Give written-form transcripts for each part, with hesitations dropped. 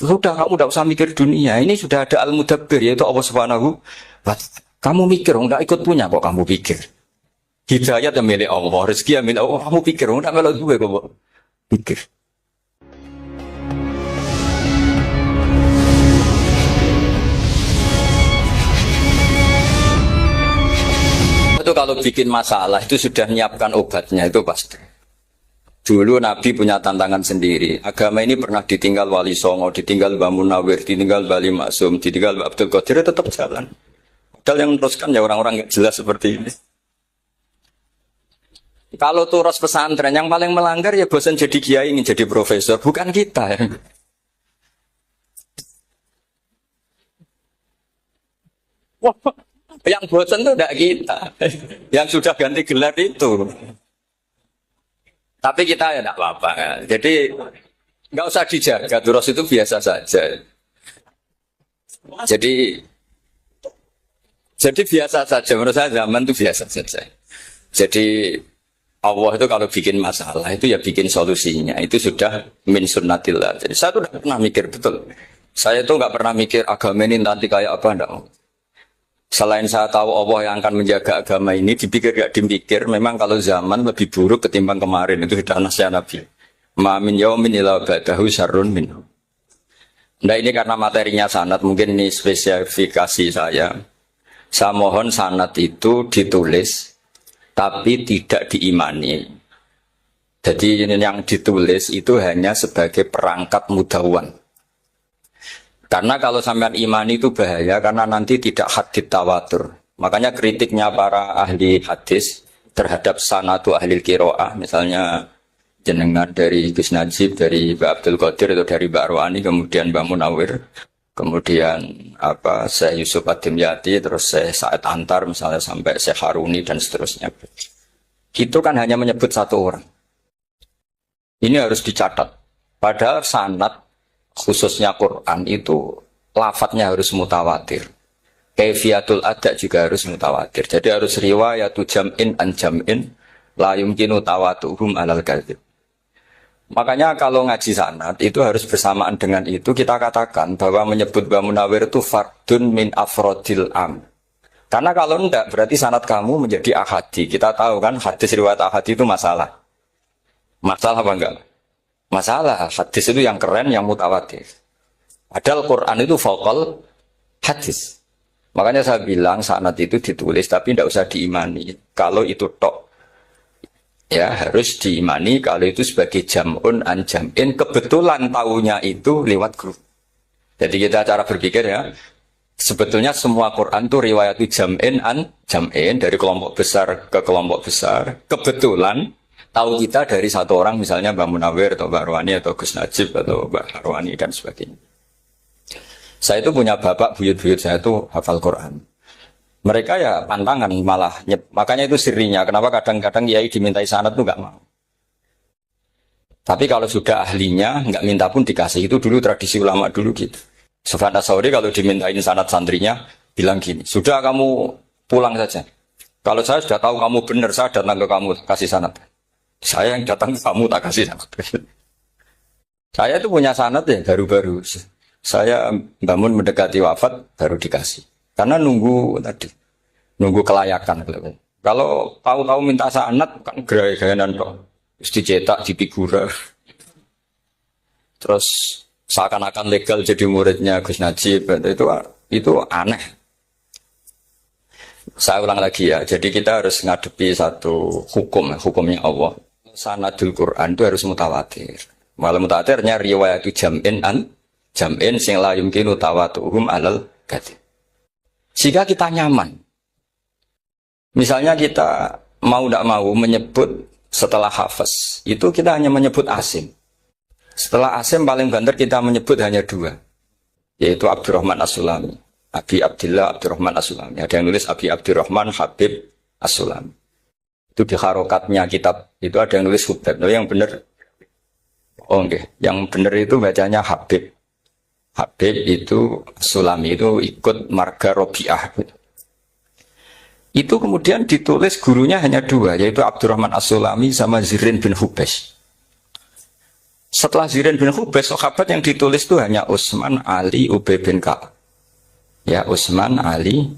Sudah kamu tidak usah mikir dunia. Ini sudah ada Al-Mudabbir yaitu Allah Subhanahu wa Ta'ala. Kamu mikir, enggak ikut punya kok kamu pikir. Hidayat yang milik Allah, rezeki yang milik Allah. Kamu pikir, enggak melok gue kok pikir. Itu kalau bikin masalah itu sudah menyiapkan obatnya itu pasti. Dulu Nabi punya tantangan sendiri. Agama ini pernah ditinggal Wali Songo, ditinggal Mbah Munawir, ditinggal Bali Maksum, ditinggal Mbah Abdul Qadir, tetap jalan. Padahal yang meneruskan ya orang-orang nggak jelas seperti ini. Kalau turus pesantren yang paling melanggar ya bosan jadi kiai ingin jadi profesor, bukan kita. Wah, yang bosan itu tidak kita, yang sudah ganti gelar itu. Tapi kita ya tidak apa-apa. Jadi nggak usah dijaga, turus itu biasa saja. Jadi biasa saja, menurut saya zaman itu biasa saja. Jadi Allah itu kalau bikin masalah itu ya bikin solusinya. Itu sudah min sunnatillah. Jadi saya tuh tidak pernah mikir betul. Saya tuh nggak pernah mikir agama ini nanti kayak apa, enggak. Selain saya tahu Allah yang akan menjaga agama ini, dipikir gak dipikir, memang kalau zaman lebih buruk ketimbang kemarin. Itu sudah nasihat Nabi. Ma min yaumin illa ba'dahu syarrun minhu. Nah ini karena materinya sanad, mungkin ini spesifikasi saya. Saya mohon sanad itu ditulis, tapi tidak diimani. Jadi yang ditulis itu hanya sebagai perangkat mudawwan. Karena kalau sampean imani itu bahaya, karena nanti tidak hadits tawatur. Makanya kritiknya para ahli hadis terhadap sanadu ahli qiraah, misalnya jenengan dari Gus Najib, dari Mbak Abdul Qadir, atau dari Mbak Arwani, kemudian Mbak Munawir, kemudian Syekh Yusuf Ad-Dimyati, terus Syekh Sa'id Antar, misalnya sampai Syekh Haruni dan seterusnya. Itu kan hanya menyebut satu orang. Ini harus dicatat. Padahal sanad khususnya Quran itu lafadznya harus mutawatir. Kaifiyatul ada juga harus mutawatir. Jadi harus riwayatu jam'in an jam'in la yumkinu tawatuhum alal kadzib. Makanya kalau ngaji sanad itu harus bersamaan dengan itu kita katakan bahwa menyebut Mbah Munawir itu fardun min afrodil am. Karena kalau enggak berarti sanad kamu menjadi ahadi. Kita tahu kan hadis riwayat ahadi itu masalah. Masalah apa enggak? Masalah, hadis itu yang keren, yang mutawatir. Padahal Quran itu vokal hadis. Makanya saya bilang sanad itu ditulis, tapi tidak usah diimani. Kalau itu tok, ya harus diimani. Kalau itu sebagai jam'un an jam'in, kebetulan tahunya itu lewat grup. Jadi kita cara berpikir ya, sebetulnya semua Quran itu riwayat jam'in an jam'in, dari kelompok besar ke kelompok besar. Kebetulan tahu kita dari satu orang, misalnya Mbak Munawir atau Mbak Arwani atau Gus Najib atau Mbak Arwani dan sebagainya. Saya itu punya bapak, buyut-buyut saya itu hafal Quran. Mereka ya pantangan malah, makanya itu sirinya. Kenapa kadang-kadang kiai dimintai sanad itu nggak mau. Tapi kalau sudah ahlinya nggak minta pun dikasih. Itu dulu tradisi ulama dulu gitu. Sufyan Ats-Tsauri kalau dimintain sanad santrinya bilang gini, sudah kamu pulang saja. Kalau saya sudah tahu kamu benar, saya datang ke kamu kasih sanad. Saya yang datang ke kamu tak kasih sanad. Saya itu punya sanad ya baru-baru. Saya bangun mendekati wafat baru dikasih. Karena nunggu tadi, nunggu kelayakan. Kalau tahu-tahu minta sanad kan gaya-gayanan kok. Terus dicetak di figura. Terus seakan-akan legal jadi muridnya Gus Najib. Itu aneh. Saya ulang lagi ya. Jadi kita harus ngadepi satu hukumnya Allah. Sanadul Quran itu harus mutawatir. Malah mutawatirnya riwayat itu jam'in an jam'in sing la yumkinu tawatuhum alal kadzib. Jika kita nyaman, misalnya kita mau tidak mau menyebut setelah hafaz, itu kita hanya menyebut asim. Setelah asim paling banter kita menyebut hanya dua, yaitu Abdurrahman As-Sulami, Abi Abdillah Abdurrahman As-Sulami. Ada yang nulis Abi Abdurrahman Habib As-Sulami. Itu di harokatnya kitab itu ada yang nulis Hubab. Yang benar, yang benar itu bacanya Habib. Habib itu Sulami itu ikut marga Robiah. Itu kemudian ditulis gurunya hanya dua, yaitu Abdurrahman As-Sulami sama Zirin bin Hubesh. Setelah Zirin bin Hubes, sahabat yang ditulis itu hanya Utsman, Ali, Ubay bin Ka'ab. Ya, Utsman, Ali,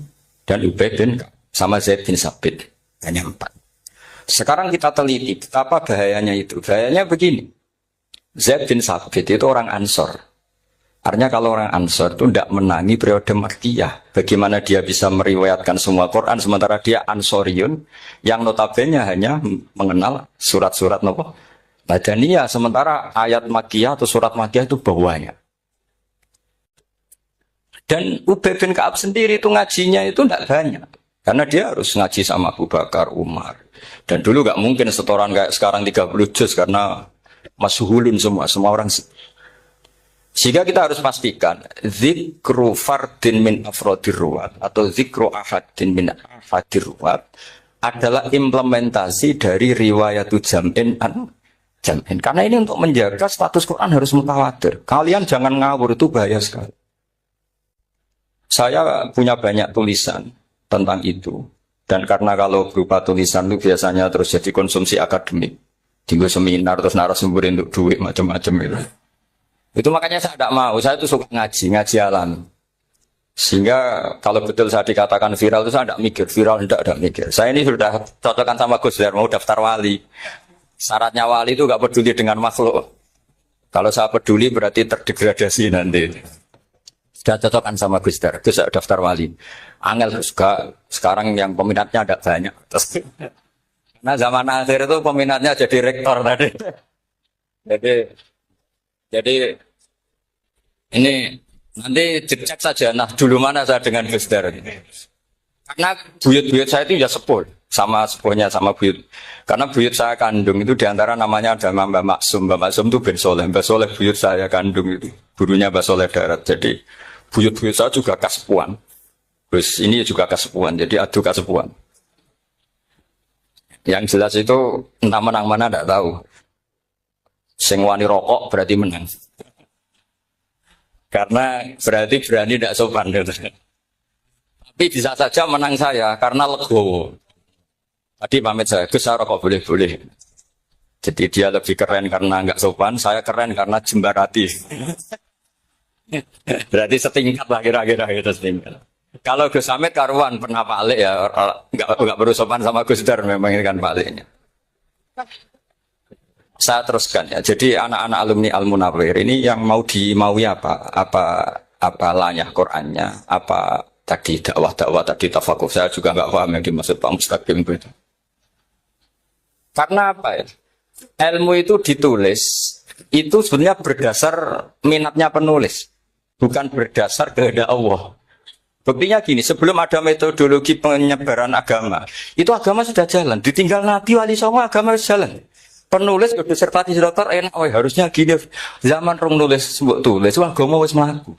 dan Ubay bin Ka'ab. Sama Zaid bin Sabit. Hanya 4. Sekarang kita teliti betapa bahayanya itu. Bahayanya begini. Zaid bin Sabit itu orang Ansor. Artinya kalau orang Ansor itu tidak menangi periode Makkiyah. Bagaimana dia bisa meriwayatkan semua Quran sementara dia Ansoriun yang notabene hanya mengenal surat-surat nopo Madaniyah, sementara ayat Makkiyah atau surat Makkiyah itu bawahnya. Dan Ubay bin Ka'ab sendiri itu ngajinya itu tidak banyak. Karena dia harus ngaji sama Abu Bakar, Umar. Dan dulu nggak mungkin setoran kayak sekarang 30 juz karena masyhulun semua orang. Sehingga kita harus pastikan zikru fardin min afrodir ruwat atau zikru ahadin min ahadir ruwat adalah implementasi dari riwayatu jam'in an jam'in. Karena ini untuk menjaga status Quran harus mutawatir. Kalian jangan ngawur, itu bahaya sekali. Saya punya banyak tulisan tentang itu. Dan karena kalau berupa tulisan itu biasanya terus jadi konsumsi akademik. Tinggal seminar terus narasumber untuk duit macam-macam itu. Itu makanya saya tidak mau. Saya itu suka ngaji alam. Sehingga kalau betul saya dikatakan viral itu saya tidak mikir. Viral tidak mikir. Saya ini sudah cocokkan sama Gus Dur, mau daftar wali. Syaratnya wali itu nggak peduli dengan makhluk. Kalau saya peduli berarti terdegradasi nanti. Sudah cocokkan sama Gus Dur, itu saya daftar wali. Angel juga sekarang yang peminatnya ada banyak. Nah zaman akhir itu peminatnya jadi rektor tadi. Jadi ini nanti dicek saja. Nah dulu mana saya dengan Gus Dur. Karena buyut-buyut saya itu ya sepuh. Sama sepuhnya sama buyut. Karena buyut saya kandung itu diantara namanya ada Mbak Maksum. Mbak Maksum itu bin Soleh. Mbak Soleh buyut saya kandung itu. Gurunya Mbak Soleh Darat. Jadi buyut-buyut saya juga kasepuan. Terus ini juga kasepuan. Jadi adu kasepuan. Yang jelas itu entah menang mana tidak tahu. Sing wani rokok berarti menang. Karena berarti berani tidak sopan. Tapi bisa saja menang saya karena legowo. Tadi pamit saya, Gus saya rokok boleh-boleh. Jadi dia lebih keren karena nggak sopan, saya keren karena jembarati. Berarti setingkat lah kira-kira itu setingkat. Kalau Gus Hamid karuan pernah palik ya, nggak perlu sopan sama Gus Dur memang ini kan paliknya. Saya teruskan ya. Jadi anak-anak alumni Al-Munawwir ini yang mau dimaui apa lanyah Qur'annya, apa tadi dakwah tadi tafakuh, saya juga nggak paham yang dimaksud Pak Mustaqim itu. Karena apa ya? Ilmu itu ditulis itu sebenarnya berdasar minatnya penulis, bukan berdasar kehendak Allah. Buktinya gini, sebelum ada metodologi penyebaran agama, itu agama sudah jalan. Ditinggal Nabi wali songo agama sudah jalan. Penulis disertasi dokter enak, oh harusnya gini. Zaman orang nulis sebut tulis, agama wis mlaku.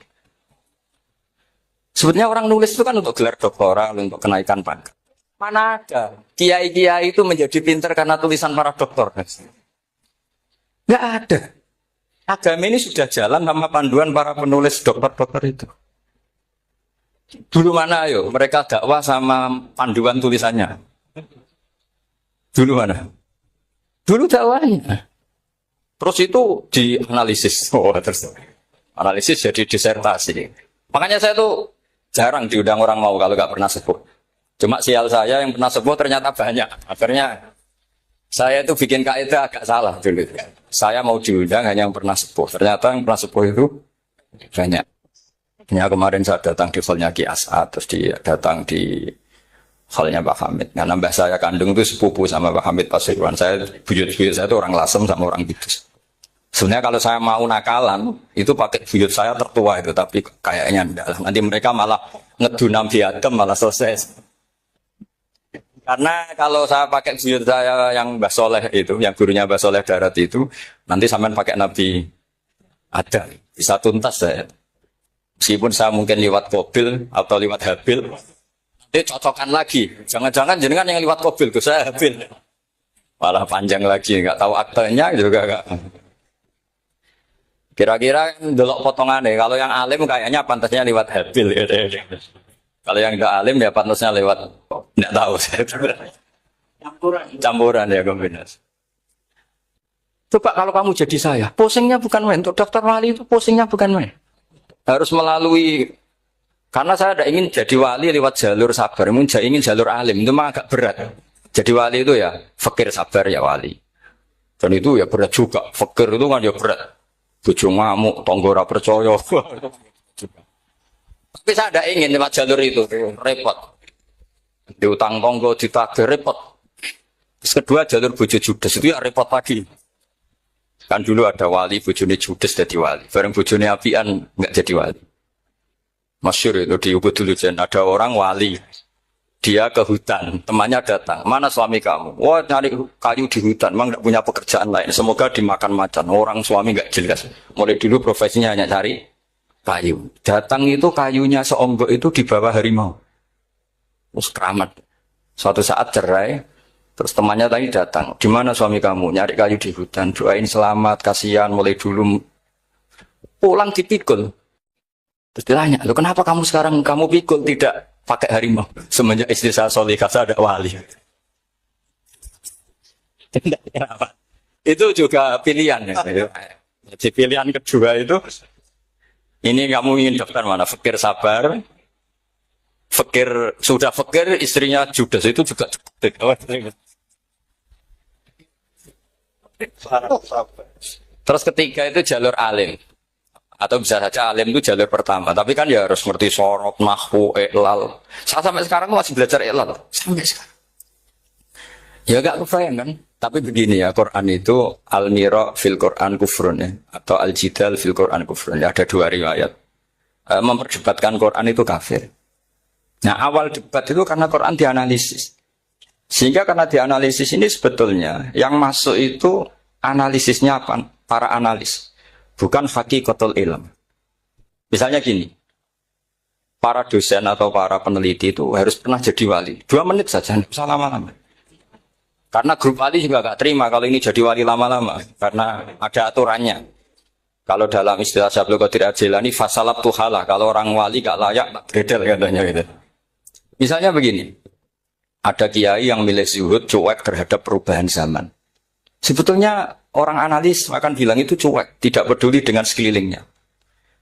Sebetulnya orang nulis itu kan untuk gelar doktoral, untuk kenaikan pangkat. Mana ada kiai-kiai itu menjadi pintar karena tulisan para doktor? Nggak ada. Agama ini sudah jalan sama panduan para penulis dokter-dokter itu. Dulu mana ayo mereka dakwah sama panduan tulisannya? Dulu mana? Dulu dakwahnya. Terus itu dianalisis. Oh, terus analisis jadi disertasi. Makanya saya tuh jarang diundang orang mau kalau nggak pernah sepuh. Cuma sial saya yang pernah sepuh ternyata banyak. Akhirnya saya itu bikin kaidah agak salah dulu. Saya mau diundang hanya yang pernah sepuh. Ternyata yang pernah sepuh itu banyak. Ya, kemarin saya datang di hallnya Ki As'ad, terus datang di hallnya Pak Hamid. Karena mbah saya kandung itu sepupu sama Pak Hamid Pasuruan. Saya buyut-buyut saya itu orang Lasem sama orang Kudus. Sebenarnya kalau saya mau nakalan, itu pakai buyut saya tertua itu. Tapi kayaknya enggak lah. Nanti mereka malah ngedunam di Adem, malah selesai. Karena kalau saya pakai buyut saya yang Mbah Soleh itu, yang gurunya Mbah Soleh Darat itu, nanti sampean pakai Nabi ada, bisa tuntas saya. Meskipun saya mungkin lewat Qabil atau lewat Habil, nanti cocokkan lagi. Jangan-jangan jenengan yang lewat Qabil, saya Habil. Malah panjang lagi, nggak tahu aktenya juga nggak. Kira-kira delok potongannya, kalau yang alim kayaknya pantasnya lewat Habil. Kalau yang tidak alim ya pantasnya lewat, tidak tahu saya. Campuran ya kombinasi. Coba kalau kamu jadi saya, pusingnya bukan main. Untuk daftar wali itu pusingnya bukan main. Harus melalui, karena saya tidak ingin jadi wali lewat jalur sabar, ingin jalur alim, itu mah agak berat. Jadi wali itu ya fakir sabar ya wali. Dan itu ya berat juga. Fakir itu kan ya berat. Bojo ngamuk, tangga ora percaya. Tapi saya tidak ingin lewat jalur itu, repot. Diutang tangga ditagih repot. Terus kedua jalur bojo judes itu ya repot lagi. Kan dulu ada wali bojone judes jadi wali. Bareng bojone apian enggak jadi wali. Masyhur itu di Ubud dulu Jen. Ada orang wali. Dia ke hutan, temannya datang. Mana suami kamu? Wah, nyari kayu di hutan. Memang enggak punya pekerjaan lain. Semoga dimakan macan. Orang suami enggak jelas. Mulai dulu profesinya hanya cari kayu. Datang itu kayunya seonggok itu di bawah harimau. Terus keramat. Suatu saat cerai. Terus temannya tadi datang, di mana suami kamu? Nyari kayu di hutan, doain selamat, kasihan, mulai dulu pulang dipikul. Terus ditanya, lo kenapa kamu sekarang kamu pikul tidak pakai harimau? Semenjak istri saya solihah, saya ada wali. Kenapa? Itu juga pilihan. Ya. Jadi pilihan kedua itu, ini kamu ingin daftar mana? Fakir sabar, fakir sudah fakir, istrinya judes itu juga cukup. Terus ketiga itu jalur alim. Atau bisa saja alim itu jalur pertama. Tapi kan ya harus ngerti sorot, nahwu, i'lal. Saya sampai sekarang masih belajar i'lal. Sampai sekarang. Ya gak kebayang kan. Tapi begini ya, Quran itu al-mira fil Quran kufrun ya. Atau al-jidal fil Quran kufrun. Ya, ada dua riwayat. Memperdebatkan Quran itu kafir. Nah awal debat itu karena Quran dianalisis. Sehingga karena dianalisis ini sebetulnya yang masuk itu analisisnya apa? Para analis, bukan hakikatul ilm. Misalnya gini, para dosen atau para peneliti itu harus pernah jadi wali. 2 menit saja, tidak usah lama-lama. Karena grup wali juga gak terima kalau ini jadi wali lama-lama, karena ada aturannya. Kalau dalam istilah Syaikhul Qadir Al-Jilani, fasalab tuhalah, kalau orang wali gak layak, tak gredel katanya gitu. Misalnya begini. Ada kiai yang milih zuhud cuek terhadap perubahan zaman. Sebetulnya orang analis akan bilang itu cuek, tidak peduli dengan sekelilingnya.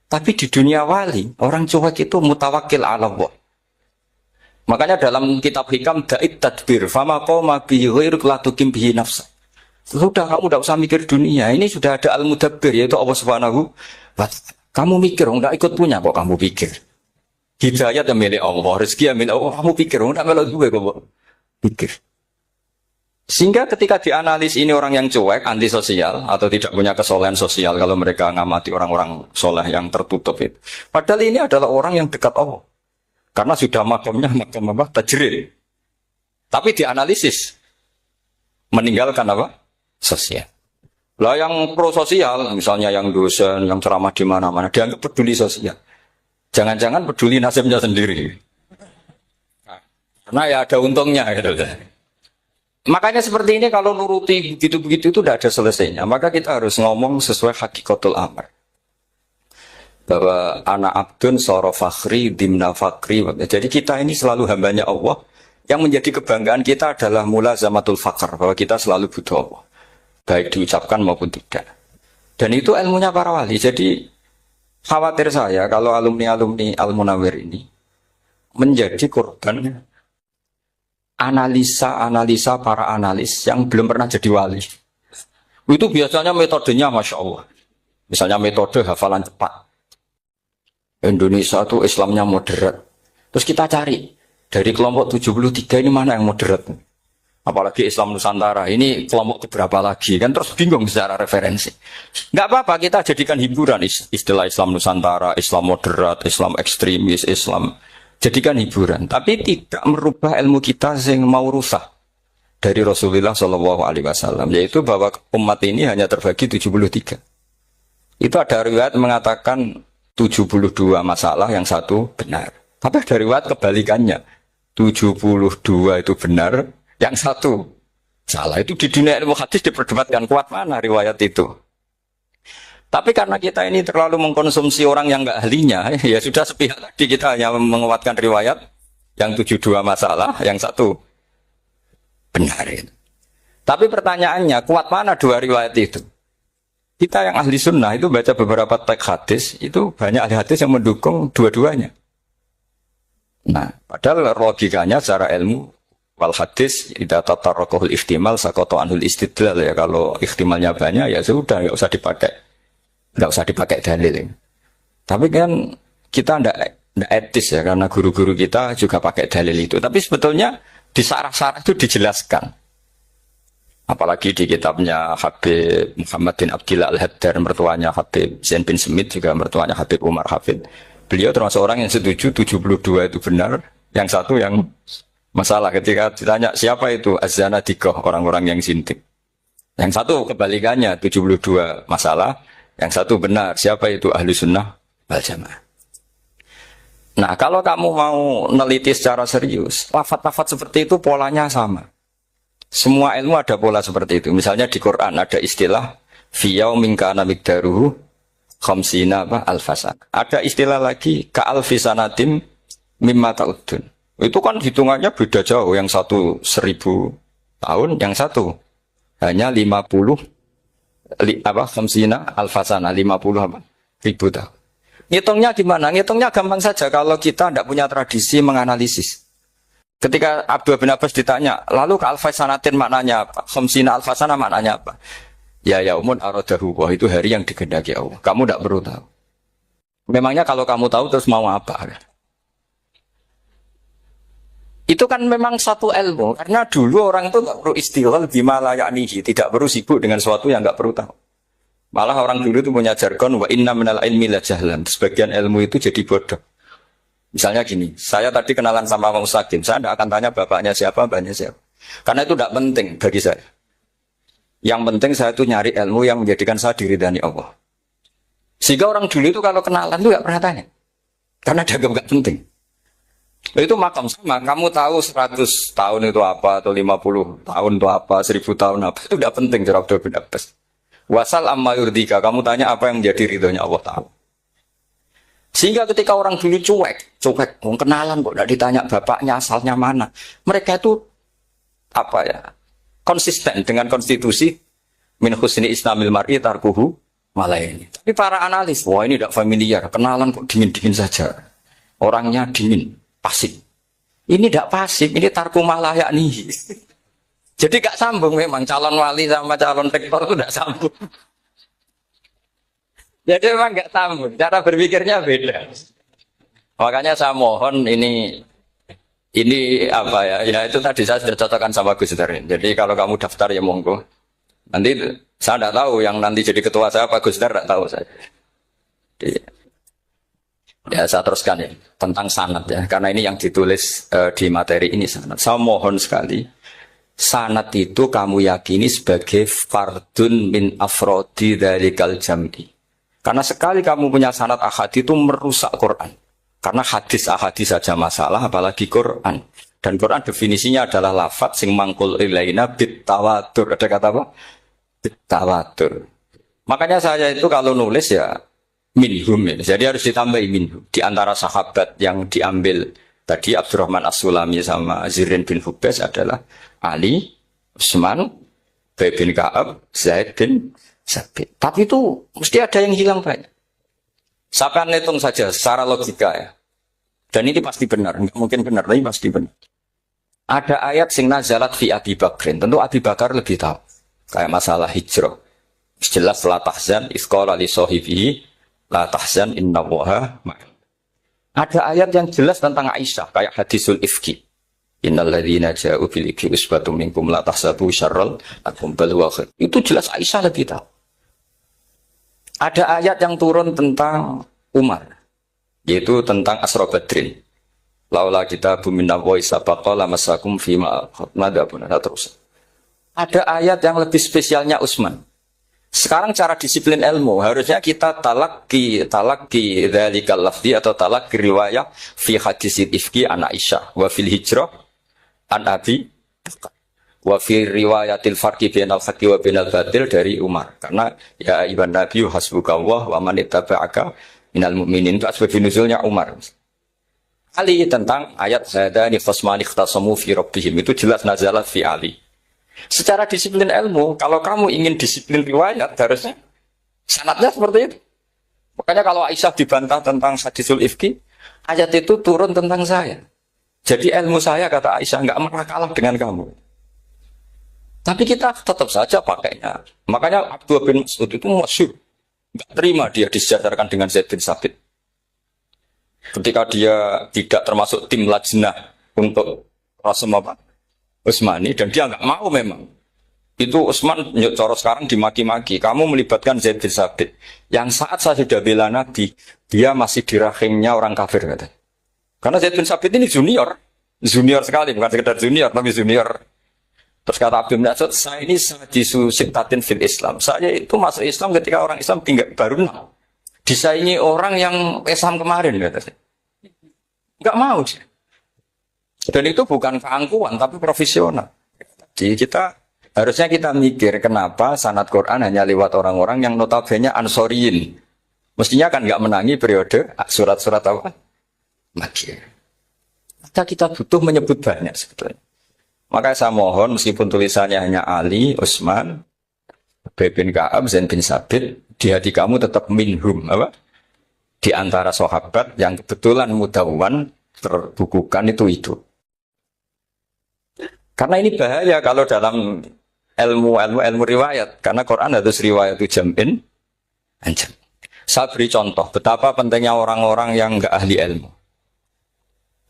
Tapi di dunia wali, orang cuek itu mutawakkil ala Allah. Makanya dalam kitab hikam da'id tadbir, fama qoma bi ghairuk la tuqim bihi nafsa. Sudah kamu tidak usah mikir dunia, ini sudah ada al-mudabbir yaitu Allah Subhanahu wa ta'ala. Kamu mikir, enggak ikut punya kok kamu pikir. Hidayat yang milik Allah, rezeki yang milik Allah, kamu pikir, enggak melok gue kok pikir. Sehingga ketika dianalisis ini orang yang cuek, anti sosial, atau tidak punya kesolehan sosial, kalau mereka ngamati orang-orang soleh yang tertutup itu. Padahal ini adalah orang yang dekat Allah. Karena sudah makamnya, makam apa? Tajrid. Tapi dianalisis. Meninggalkan apa? Sosial. Lah yang pro sosial, misalnya yang dosen, yang ceramah di mana-mana, dianggap peduli sosial. Jangan-jangan peduli nasibnya sendiri. Karena ya ada untungnya gitu. Makanya seperti ini kalau nuruti begitu-begitu itu tidak ada selesainya. Maka kita harus ngomong sesuai hakikatul amr. Bahwa anak abdun soro fakhri dimna fakri. Jadi kita ini selalu hambanya Allah. Yang menjadi kebanggaan kita adalah mulazamatul fakr. Bahwa kita selalu butuh Allah. Baik diucapkan maupun tidak. Dan itu ilmunya para wali. Jadi khawatir saya kalau alumni-alumni Al-Munawwir ini menjadi korban analisa para analis yang belum pernah jadi wali. Itu biasanya metodenya Masya Allah. Misalnya metode hafalan cepat. Indonesia itu Islamnya moderat. Terus kita cari dari kelompok 73 ini mana yang moderat. Apalagi Islam Nusantara, ini kelompok keberapa lagi, kan terus bingung secara referensi. Nggak apa-apa, kita jadikan hiburan istilah Islam Nusantara, Islam moderat, Islam ekstremis, Islam. Jadikan hiburan, tapi tidak merubah ilmu kita yang mau rusak dari Rasulullah SAW, yaitu bahwa umat ini hanya terbagi 73. Itu ada riwayat mengatakan 72 masalah, yang satu benar. Tapi ada riwayat kebalikannya, 72 itu benar, yang satu salah. Itu di dunia ilmu hadis diperdebatkan kuat mana riwayat itu. Tapi karena kita ini terlalu mengkonsumsi orang yang enggak ahlinya, ya sudah sepihak tadi kita hanya menguatkan riwayat yang 72 masalah, yang satu benar itu. Tapi pertanyaannya, kuat mana dua riwayat itu? Kita yang ahli sunnah itu baca beberapa teks hadis, itu banyak ahli hadis yang mendukung dua-duanya. Nah, padahal logikanya secara ilmu, wal hadis idza tatarraqahul ihtimal saqata anhul istidlal, ya kalau ihtimalnya banyak ya sudah enggak usah dipakai dalil. Tapi kan kita ndak etis ya, karena guru-guru kita juga pakai dalil itu. Tapi sebetulnya di sarah-sarah itu dijelaskan. Apalagi di kitabnya Habib Muhammad bin Abdillah Al-Haddar, mertuanya Habib Zain bin Smith, juga mertuanya Habib Umar Hafid. Beliau termasuk orang yang setuju 72 itu benar, yang satu yang masalah. Ketika ditanya siapa itu Az-Zanadiqah, orang-orang yang sintik. Yang satu kebalikannya, 72 masalah, yang satu benar, siapa itu Ahlu Sunnah wal Jamaah. Nah, kalau kamu mau neliti secara serius, lafaz-lafaz seperti itu polanya sama. Semua ilmu ada pola seperti itu. Misalnya di Quran ada istilah fiyaumin kana miqdaruhu khamsina alfasan. Ada istilah lagi ka'alfisanatim mimma ta'udun. Itu kan hitungannya beda jauh. Yang satu 1000 tahun, yang satu hanya 50 khamsina alfasana, 50 ribu tahun. Ngitungnya gimana? Ngitungnya gampang saja kalau kita tidak punya tradisi menganalisis. Ketika Abdul bin Abbas ditanya, lalu al-fasanatin maknanya apa? Khamsina al-fasana maknanya apa? Ya yaumun aradahu, wah itu hari yang dikehendaki Allah. Kamu tidak perlu tahu. Memangnya kalau kamu tahu terus mau apa? Itu kan memang satu ilmu. Karena dulu orang itu tidak perlu istighfar bima la ya'nihi, tidak perlu sibuk dengan sesuatu yang tidak perlu tahu. Malah orang dulu itu punya jargon wa inna minal ilmi la jahlan. Sebagian ilmu itu jadi bodoh. Misalnya gini, saya tadi kenalan sama Pak Mustaqim, saya tidak akan tanya bapaknya siapa, mbaknya siapa. Karena itu tidak penting bagi saya. Yang penting saya itu nyari ilmu yang menjadikan saya diridani Allah. Sehingga orang dulu itu kalau kenalan itu tidak pernah tanya. Karena dianggap tidak penting. Itu makam sama, kamu tahu 100 tahun itu apa, atau 50 tahun itu apa, 1000 tahun apa, itu tidak penting, Jawab Abdul bin Abbas. Wasal amma yurdika, kamu tanya apa yang menjadi ridhonya Allah Ta'ala. Sehingga ketika orang dulu cuek, kenalan kok tidak ditanya bapaknya asalnya mana. Mereka itu konsisten dengan konstitusi min husni islamil mar'i tarkuhu malaini. Tapi para analis, wah ini tidak familiar, kenalan kok dingin-dingin saja. Orangnya dingin, pasif. Ini tidak pasif, ini tarku malayak nih. Jadi gak sambung memang calon wali sama calon rektor itu tidak sambung. Jadi memang nggak sambung, cara berpikirnya beda. Makanya saya mohon ini apa ya itu tadi saya sudah cocokkan sama Gus Darin. Jadi kalau kamu daftar ya monggo. Nanti saya tidak tahu yang nanti jadi ketua saya Pak Gus Dar, tidak tahu saya. Jadi, ya saya teruskan ya tentang sanad ya, karena ini yang ditulis di materi ini sanad. Saya mohon sekali, sanad itu kamu yakini sebagai fardun min afrodi dzalikal jam'i. Karena sekali kamu punya sanad ahad itu merusak Quran. Karena hadis saja masalah, apalagi Quran. Dan Quran definisinya adalah lafadz sing mangkul ilaina bit tawatur. Ada kata apa? Bit tawatur. Makanya saya itu kalau nulis ya minhum ya. Jadi harus ditambah minhum. Di antara sahabat yang diambil tadi Abdurrahman As-Sulami sama Zirin bin Hubes adalah Ali, Utsman, Ubay bin Ka'ab, Zaid bin Sabit. Tapi itu mesti ada yang hilang banyak. Saya akan hitung saja secara logika ya. Dan ini pasti benar, nggak mungkin benar, tapi pasti benar. Ada ayat sing nazalat fi Abi Bakrin. Tentu Abi Bakar lebih tahu. Kayak masalah hijrah. Jelas la tahzan isqala li sahibihi la tahzan innallaha ma'ana. Ada ayat yang jelas tentang Aisyah kayak hadisul ifki. Innal ladzina ja'u bil ifki usbatum minkum la tahsabu syarral lakum bal huwa khair. Itu jelas Aisyah lebih tahu. Ada ayat yang turun tentang Umar, yaitu tentang Asra Badrin. Laula kita bumina wa isabaqa lamasakum fima madapun terus. Ada ayat yang lebih spesialnya Utsman. Sekarang cara disiplin ilmu harusnya kita talaqi dzalikal lafzi atau talaqi riwayah fi hadisil ifki an Aisyah wa fil hijrah an Abi wa fi riwayatil farqi bainal haqqi wa bainal batil dari Umar. Karena ya ibn Nabi hasbukallah wa man ittaba'aka minal mu'minin, itu asbab nuzulnya Umar. Ali tentang ayat hadani fasmani ikhtasamu fi rabbihim, itu jelas nazalat fi Ali. Secara disiplin ilmu, kalau kamu ingin disiplin riwayat harusnya Sanadnya seperti itu. Makanya kalau Aisyah dibantah tentang hadisul ifki, ayat itu turun tentang saya. Jadi ilmu saya, kata Aisyah, nggak pernah kalah dengan kamu. Tapi kita tetap saja pakainya. Makanya Abdullah bin Mas'ud itu masyhur. Nggak terima dia disejajarkan dengan Zaid bin Sabit. Ketika dia tidak termasuk tim lajnah untuk Rasul Utsmani, dan dia nggak mau memang. Itu Utsman coro sekarang dimaki-maki. Kamu melibatkan Zaid bin Sabit. Yang saat saya sudah bela Nabi, dia masih di rahimnya orang kafir. Kata. Karena Zaid bin Sabit ini junior. Junior sekali, bukan sekedar junior, tapi junior. Terus kata Abdul Mas'ud, saya ini sadisu sittatin fil Islam. Saya itu masuk Islam ketika orang Islam tinggal baru enam. Disaingi orang yang Islam kemarin. Kata. Nggak mau sih. Dan itu bukan keangkuhan, tapi profesional. Jadi harusnya kita mikir kenapa sanad Quran hanya lewat orang-orang yang notabene ansoriyin. Mestinya kan nggak menangi periode surat-surat apa? Makkiyah. Kita butuh menyebut banyak sebetulnya. Makanya saya mohon meskipun tulisannya hanya Ali, Utsman, Ubay bin Ka'ab, Zaid bin Sabit, di hati kamu tetap minhum, apa? Di antara sahabat yang kebetulan mudawwan terbukukan itu. Karena ini bahaya kalau dalam ilmu riwayat, karena Quran harus riwayat itu jam'in anjam. Saya beri contoh betapa pentingnya orang-orang yang enggak ahli ilmu.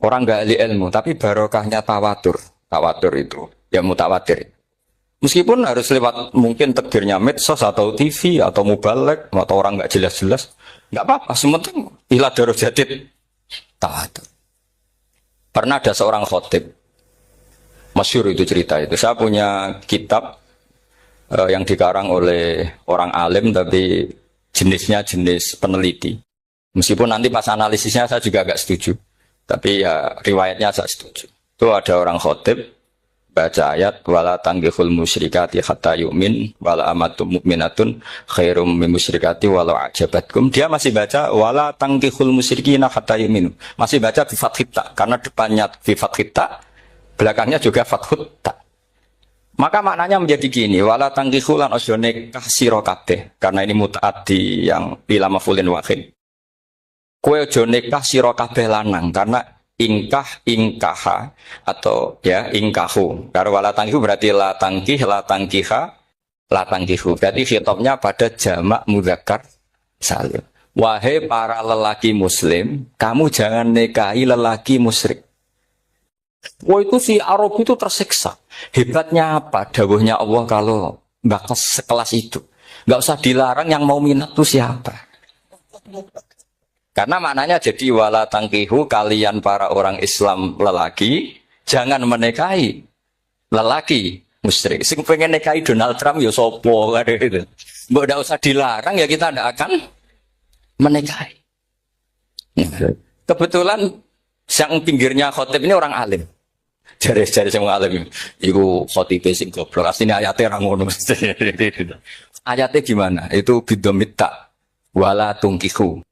Orang enggak ahli ilmu, tapi barokahnya tawatur. Tawatur itu ya mutawatir. Meskipun harus lewat mungkin takdirnya medsos atau TV atau mubalek atau orang enggak jelas-jelas, enggak apa-apa. Sementing ila darajatid tawatur. Pernah ada seorang khotib, masyhur itu cerita itu. Saya punya kitab yang dikarang oleh orang alim tapi jenisnya jenis peneliti. Meskipun nanti pas analisisnya saya juga agak setuju. Tapi ya riwayatnya saya setuju. Itu ada orang khotib baca ayat wala tanggihul musyrikati hatta yu'min wala amatum mu'minatun khairum min musyrikati walau ajabatkum. Dia masih baca wala tanggihul musyrikina hatta yu'minu. Masih baca bi fathita karena depannya bi fathita, belakangnya juga fathut ta. Maka maknanya menjadi gini, wala tanggihul lan ojo nikah sira kabeh. Karena ini mutaaddi yang ila maf'ulin wahid. Kowe ojo nikah sira kabeh lanang karena ingkaha atau ya ingkahu. Karena wala tangkihu berarti la tangkiha, la tangkihu. Berarti khitabnya pada jamak mudzakkar salim. Wahai para lelaki muslim, kamu jangan nikahi lelaki musyrik. Wah itu si Arab itu tersiksa. Hebatnya apa? Dawuhnya Allah kalau bakas sekelas itu. Nggak usah dilarang, yang mau minat itu siapa? Karena maknanya jadi wala tangkihu, kalian para orang Islam lelaki jangan menikahi lelaki musyrik. Sing pengen nikahi Donald Trump ya sopo kan gitu. Mbok ndak usah dilarang ya kita ndak akan menikahi. Kebetulan yang pinggirnya khotib ini orang alim. Jari-jari semua alim. Iku khotib sing goblok. Asline ayate ra ngono. Ayatnya gimana? Itu bidomita wala tungkihu.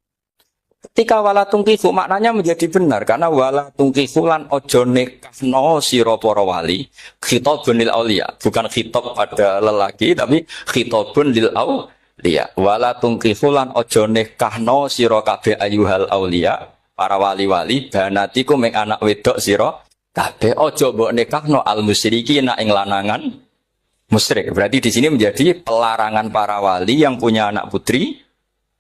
Ketika wala tungkihu maknanya menjadi benar karena wala tungkihu lan ojo nikahno sira para wali khitabun lil auliya, bukan khitab pada lelaki tapi khitabun lil auliya. Wala tungkihu lan ojo nikahno sira kabeh ayyuhal auliya, para wali-wali banatiku mek anak wedok sira kabeh ojo mbok nikahno al musyriki ing lanangan musyrik. Berarti di sini menjadi pelarangan para wali yang punya anak putri.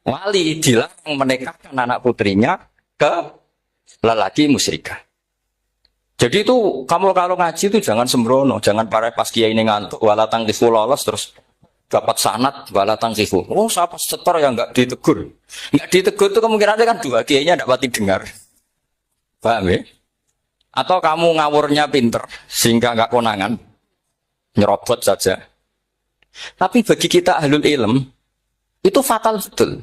Wali dilarang menikahkan anak putrinya ke lelaki musyrikah. Jadi itu kamu kalau ngaji itu jangan sembrono, jangan para pas kiai ini ngantuk wala tangkihu lolos terus dapat sanad wala tangkihu. Oh, siapa setor yang enggak ditegur? Enggak ditegur itu kemungkinannya kan dua kiainya enggak pati dengar. Paham ya? Atau kamu ngawurnya pinter sehingga enggak konangan, nyerobot saja. Tapi bagi kita ahlul ilm itu fatal betul.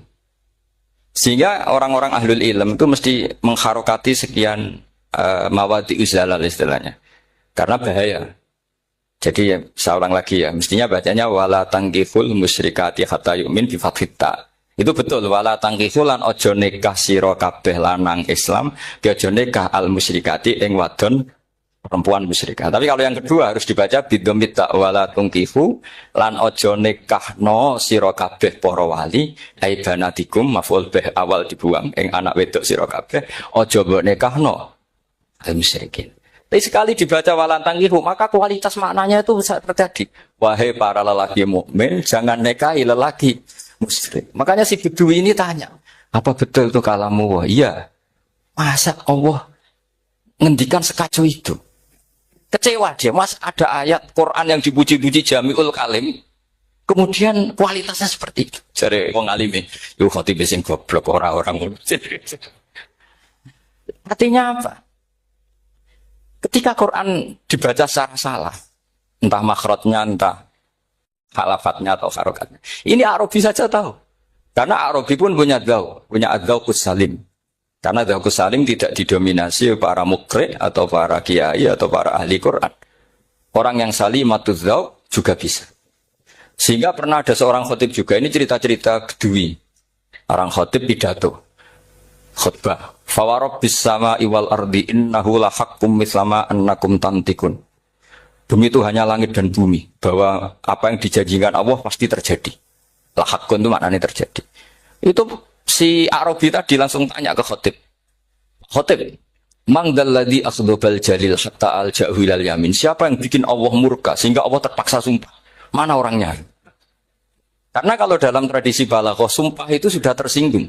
Sehingga orang-orang ahlul ilm itu mesti mengharokati sekian mawadi uzalal istilahnya. Karena bahaya. Jadi ya, saya ulang lagi ya, mestinya bacanya wala tangkihul musyrikati hatta yu'min bi fathita. Itu betul, wala tangkihul lan ojo nikah sira kabeh lanang Islam, ojo nikah al musyrikati ing wadon perempuan musyrikah. Tapi kalau yang kedua harus dibaca bidomit wala tungkihu lan ojo nikahno sira kabeh para wali ai banatikum maf'ul bih awal dibuang ing anak wedok sira kabeh ojo mbok nikahno al musyrikin. Tapi sekali dibaca wala tungkihu maka kualitas maknanya itu bisa terjadi. Wahai para lelaki mukmin jangan nikahi lelaki musyrik. Makanya si Bedui ini tanya, apa betul itu kalamu? Iya. Masa Allah ngendikan sekacau itu? Kecewa dia, mas ada ayat Quran yang dipuji-puji Jami'ul Kalim, kemudian kualitasnya seperti itu. Jadi wong alime, yo khotib sing goblok orang-orang. Artinya apa? Ketika Quran dibaca secara salah, entah makhrajnya, entah halafatnya atau harokatnya. Ini Arabi saja tahu. Karena Arabi pun punya adzauqus salim. Karena adzauqus salim tidak didominasi para mukri atau para kiai atau para ahli Quran. Orang yang salimatuz dzauq juga bisa. Sehingga pernah ada seorang khotib juga, ini cerita-cerita Bedui. Orang khotib pidato. Khutbah. Fawarabbis sama'i wal ardi innahu lahaqqum mislama annakum tantikun. Demi Tuhannya langit dan bumi, bahwa apa yang dijanjikan Allah pasti terjadi. Lahaqqun itu maknanya terjadi. Itu si Arabi tadi langsung tanya ke khotib. Khotib, mang dalladzi akhdhabal jalil hatta al-ja'hu ilal yamin. Siapa yang bikin Allah murka sehingga Allah terpaksa sumpah? Mana orangnya? Karena kalau dalam tradisi balaghah sumpah itu sudah tersinggung.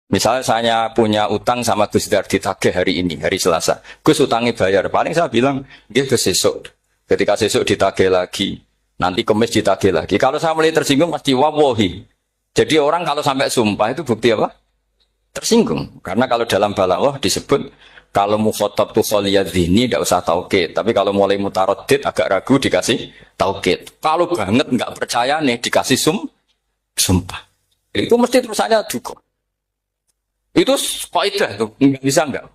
Misalnya saya punya utang sama Gus Dar ditagih hari ini, hari Selasa. Gus utangnya bayar. Paling saya bilang, dia ke sesuk. Ketika sesuk ditagih lagi, nanti Kamis ditagih lagi. Kalau saya mulai tersinggung pasti wawahi. Jadi orang kalau sampai sumpah itu bukti apa? Tersinggung. Karena kalau dalam balaghah disebut kalau mukhatab tu khaliyadzini tidak usah taukid. Tapi kalau mulai mutaraddid agak ragu dikasih taukid. Kalau banget nggak percaya nih dikasih sumpah. Itu mesti terusannya dukung. Itu kaidah itu nggak bisa enggak.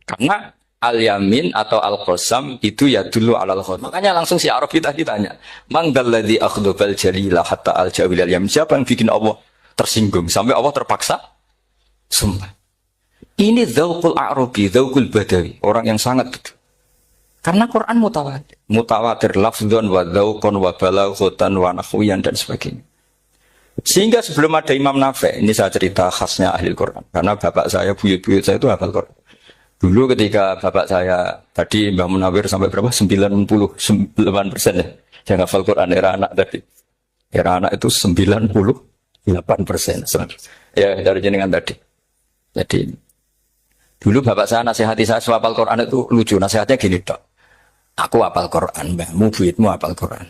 Karena al-yamin atau al-qasam itu ya dulu alal khot. Makanya langsung si Arabi tadi tanya, "Man dalladzi akhdhabal jalila hatta al-jawil al-yamin?" Siapa yang bikin Allah tersinggung sampai Allah terpaksa sumpah. Ini dzauqul Arabi, dzauqul Badawi, orang yang sangat betul. Karena Quran mutawatir lafdzun wa dzauqun wa balaghatan wa nahwiyan dan sebagainya. Sehingga sebelum ada Imam Nafi', ini saya cerita khasnya ahli Quran. Karena bapak saya, buyut-buyut saya itu hafal Quran. Dulu ketika bapak saya, tadi Mbah Munawir sampai berapa? 98% ya. Yang hafal Quran, era anak tadi. Era anak itu 98%. Ya, dari jenengan tadi. Jadi, dulu bapak saya nasihati saya hafal Quran itu lucu. Nasihatnya gini, Dok. Aku hafal Quran, mbahmu, buyutmu hafal Quran.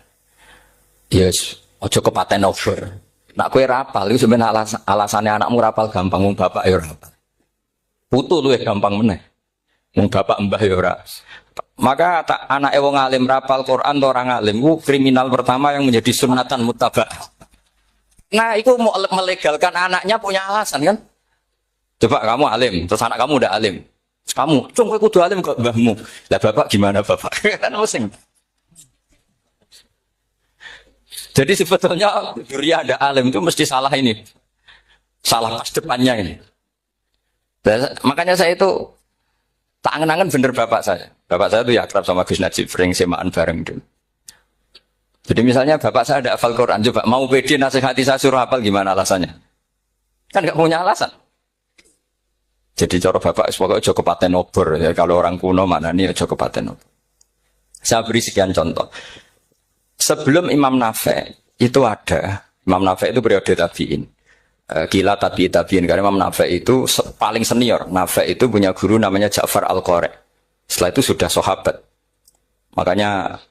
Yes, ojo kepaten over. Nak kowe rapal itu sebenarnya alasannya anakmu rapal gampang, mung bapak ya rapal. Putu luwih gampang meneh. Mung bapak mbah ya ora. Maka anake wong alim rapal Quran to ora alim ku kriminal pertama yang menjadi sunatan muttaba. Nah, itu mau melegalkan anaknya punya alasan kan? Coba kamu alim, terus anak kamu udah alim. Terus kamu, "Cung kowe kudu alim kok mbahmu." Lah bapak gimana bapak? Kan pusing. Jadi sebetulnya Duriya ada alim itu mesti salah ini. Salah pas depannya ini. Dan, makanya saya itu tak angen-angen bener bapak saya. Bapak saya itu ya akrab sama Gus Najib, sering semaan bareng dulu. Jadi misalnya bapak saya ada hafal Quran, coba mau pede nasihati saya suruh hafal gimana alasannya? Kan gak punya alasan. Jadi cara bapak pokoknya joko paten obor. Ya, kalau orang kuno mana nih joko paten obor. Saya beri sekian contoh. Sebelum Imam Nafi' itu ada, Imam Nafi' itu periode tabi'in. Gila tabi'in, karena Imam Nafi' itu paling senior. Nafi' itu punya guru namanya Ja'far Al-Qari. Setelah itu sudah sahabat. Makanya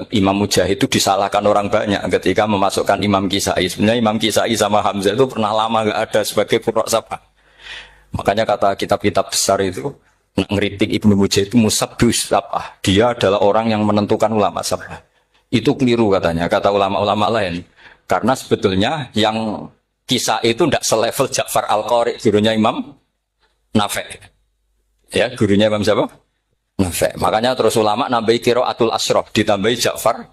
Imam Mujahid itu disalahkan orang banyak ketika memasukkan Imam Kisai. Sebenarnya Imam Kisai sama Hamzah itu pernah lama nggak ada sebagai qurra sabah. Makanya kata kitab-kitab besar itu, ngeritik Ibnu Mujahid itu musabbus sabah. Dia adalah orang yang menentukan ulama sabah. Itu keliru katanya, kata ulama-ulama lain. Karena sebetulnya yang kisah itu tidak selevel Ja'far Al-Qari, gurunya Imam Nafi'. Ya, gurunya Imam siapa? Nafi'. Makanya terus ulama nambahi qiraatul asyraf, ditambahi Ja'far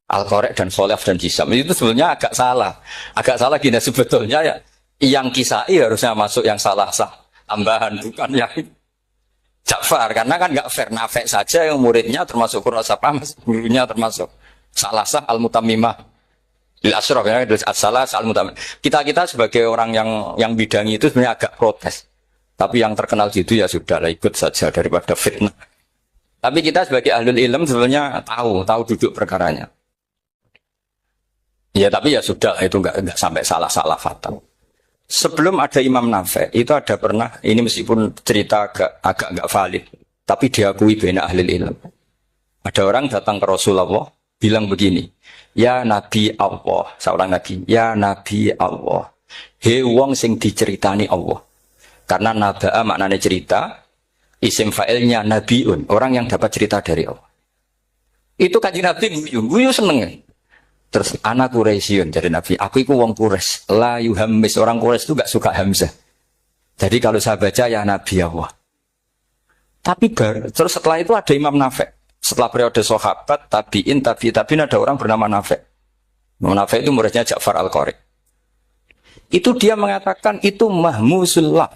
Al-Qari dan Khalaf dan Hisam. Itu sebenarnya agak salah. Agak salah gini, sebetulnya ya, yang kisah harusnya masuk yang salah sah tambahan, bukan yang Ja'far, karena kan nggak fair. Nafi' saja yang muridnya termasuk Qurra Sab'ah, gurunya termasuk Salasah Al-Mutammimah lil Asyraf, ya, As-Salasah Al-Mutammimah. Kita sebagai orang yang bidangi itu sebenarnya agak protes. Tapi yang terkenal situ ya sudah lah, ikut saja daripada fitnah. Tapi kita sebagai ahlul ilm sebenarnya tahu duduk perkaranya. Ya tapi ya sudah, itu nggak sampai salah fatal. Sebelum ada Imam Nafi' itu ada pernah, ini meskipun cerita agak nggak valid, tapi diakui bena ahlul ilm. Ada orang datang ke Rasulullah bilang begini, ya Nabi Allah, seorang Nabi, ya Nabi Allah, he wong sing diceritani Allah. Karena naba'a maknanya cerita, isim fa'ilnya nabiun, orang yang dapat cerita dari Allah. Itu kanjeng Nabi guyu seneng. Terus anak Quraisyun jadi Nabi, aku itu wong Quraisy, la yuhammis, orang Quraisy itu gak suka hamzah. Jadi kalau saya baca ya Nabi Allah. Tapi terus setelah itu ada Imam Nafi'. Setelah periode sahabat, tabi'in ada orang bernama Nafi'. Imam Nafi' itu muridnya Ja'far Al-Qari. Itu dia mengatakan itu mahmusullah.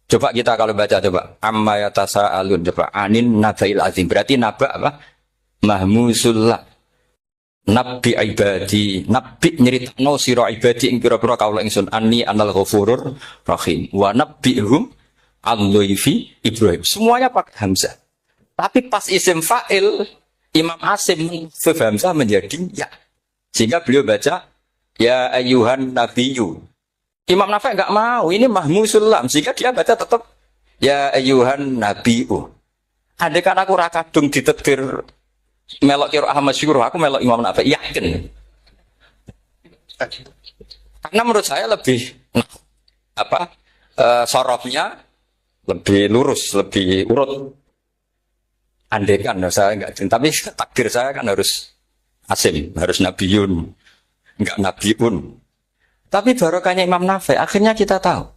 Coba kita kalau baca coba amma yatasaalun, coba anin nabail azim, berarti naba apa? Mahmusullah. Nabi ibadi, nabi nyeritakno sira ibadi ing pira-pira kaula ingsun anni anal ghafurur rahim wa nabbihum al-laifi Ibrahim. Semuanya pakai hamzah. Tapi pas isim fa'il Imam Asim menghafif hamzah menjadi ya. Sehingga beliau baca ya ayyuhan nabiyyu. Imam Nafi' enggak mau, ini mahmusullah, sehingga dia baca tetap ya ayyuhan nabiyyu. Andai kan aku ra kadung ditetir melok qiraah masyhur, aku melok Imam Nafi', yakin. Karena menurut saya lebih sorofnya lebih lurus, lebih urut. Andai kan saya enggak, tapi takdir saya kan harus Asim, harus nabiyun, enggak nabiun. Tapi barokahnya Imam Nafi', akhirnya kita tahu.